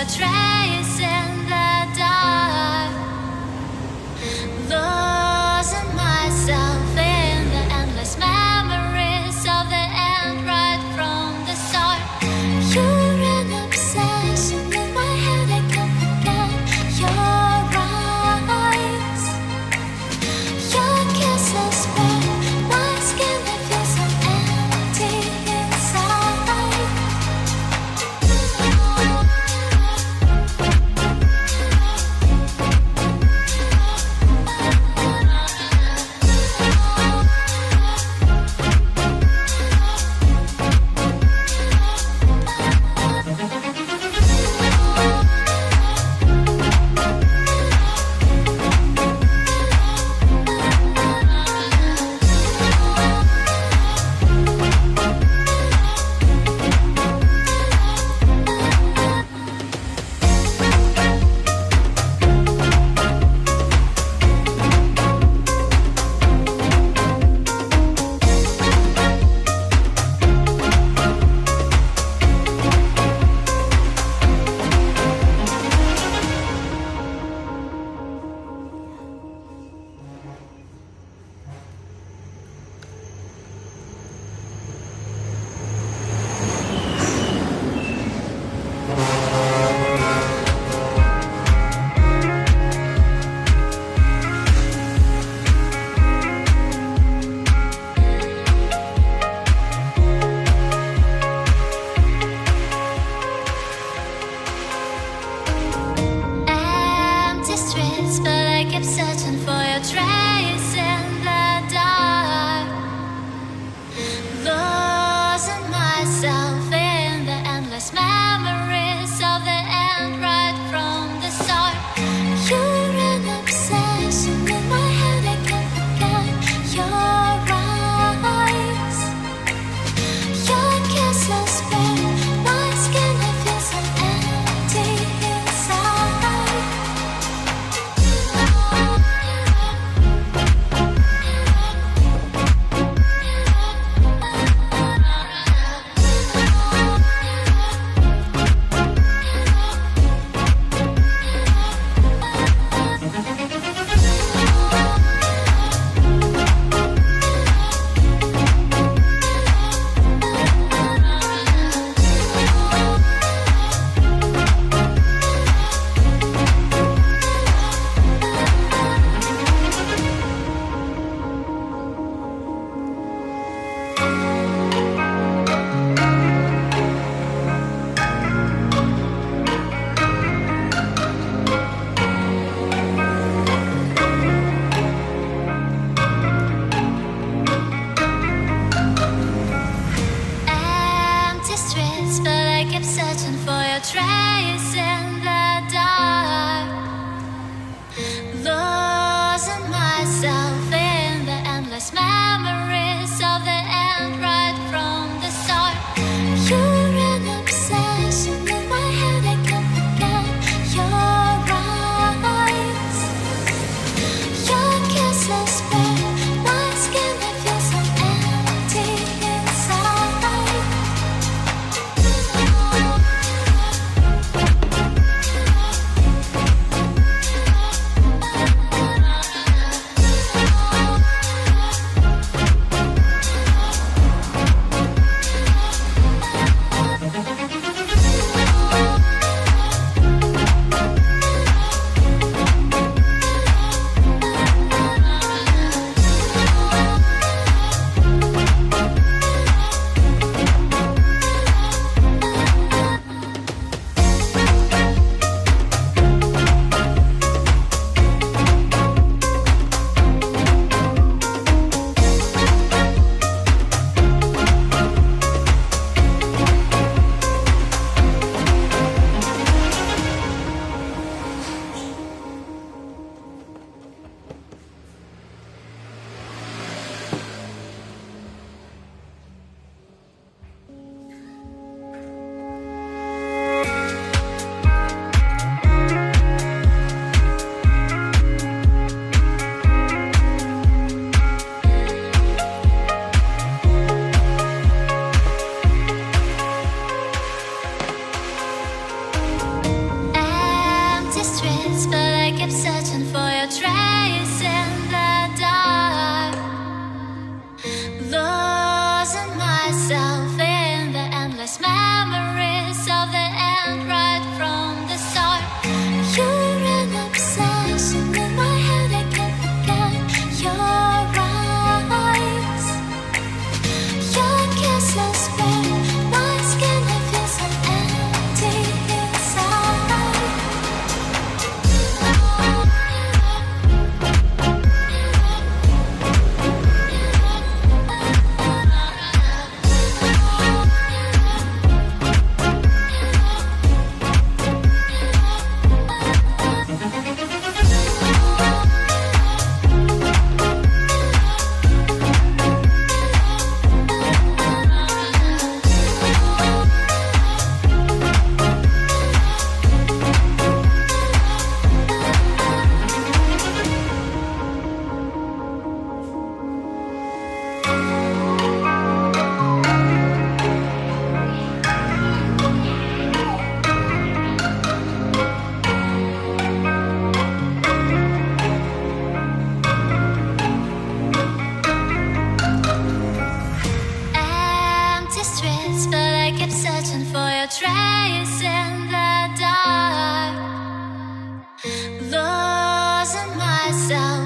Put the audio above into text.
trace in the dark, losing myself in the endless memories of the end right from the start. You're an obsession in my head, I can't forget your eyes. Your kisses burn my skin, I feel so empty inside. Empty streets, but I kept searching for your trace in the dark, losing myself in the endless memories of the end right from the start. You're an obsession in my head, I can't forget your eyes. Your kisses burn my skin, I feel so empty inside. Empty streets, but I kept searching for your trace